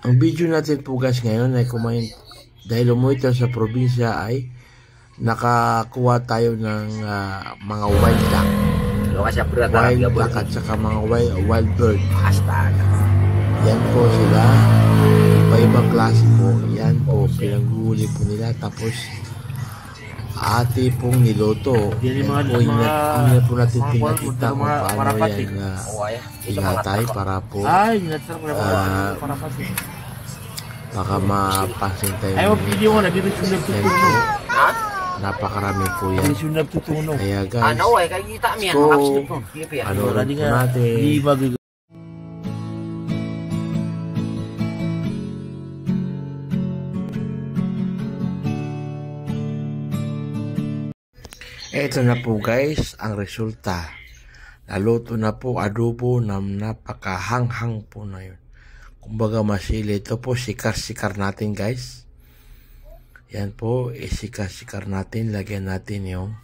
Ang video natin po guys ngayon ay dahil umuwi tayo sa probinsya ay nakakuha tayo ng mga wild duck. Wild duck at saka mga wild bird. Yan po sila. Iba-ibang klase po. Yan po. Pinanghuli po nila. Tapos ate pong niloto. Yan po yung po natin pinakita kung paano yan inatay para po baka mapansin tayo. Ayaw video mo na dito sunod tutuno. Napakarami po yan. Sunod tutuno. Kaya guys. So, ano rin po natin. Ito na po guys ang resulta. Naluto na po adobo na napakahanghang po na yun. Kumbaga masili. Ito po sikar-sikar natin guys. Yan po isikar-sikar natin. Lagyan natin yung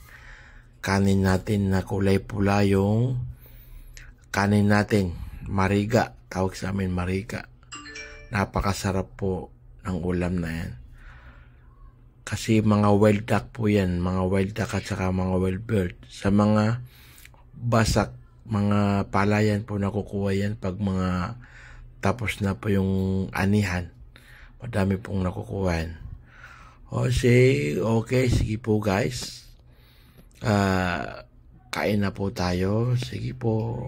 kanin natin na kulay pula, yung kanin natin. Mariga. Tawag sa amin mariga. Napakasarap po ng ulam na yan. Kasi mga wild duck po yan. Mga wild duck at saka mga wild bird. Sa mga basak, mga palayan po nakukuha yan pag mga tapos na po yung anihan. Madami pong nakukuha yan. Okay, sige po guys. Kain na po tayo. Sige po.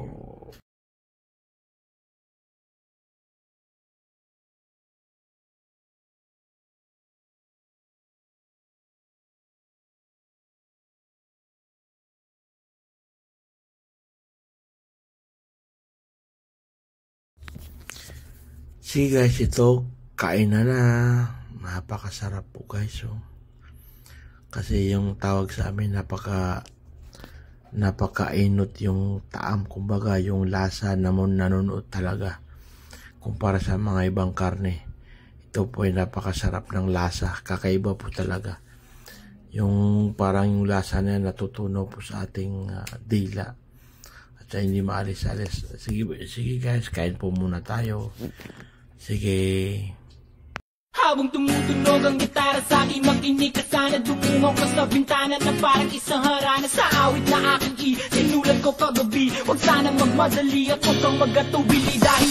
Sige guys, ito kain na. Napakasarap po guys. Kasi yung tawag sa amin napakainot yung taam. Kumbaga yung lasa naman nanonood talaga. Kumpara sa mga ibang karne. Ito po ay napakasarap ng lasa. Kakaiba po talaga. Yung parang yung lasa na natutunaw po sa ating dila. At hindi maalis-alis. Sige guys, kain po muna tayo. Sige. Habang tumutunog ang gitara sa aking makinig ka sana dumungaw ka sa bintana na parang isang harana sa awit na aking sinulat ko kagabi. Huwag sanang magmadali at huwag kang magatubili dahil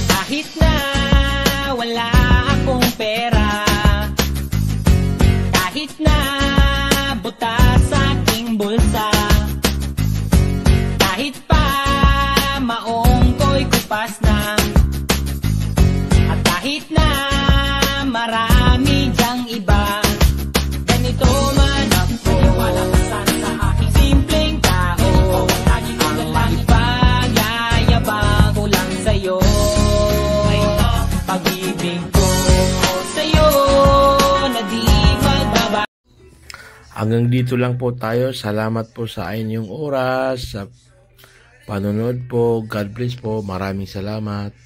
kahit na wala akong pera, kahit na buta sa aking bulsa, kahit pa maong ko'y kupas na, kahit na marami dyang iba, ganito man ako. Wala ka sana sa aking simpleng tao. Lagi ko na lang ipag-yayabang ko lang sa'yo. Pag-ibig ko sa'yo na di magbaba. Hanggang dito lang po tayo. Salamat po sa inyong oras, sa panonood po. God bless po. Maraming salamat.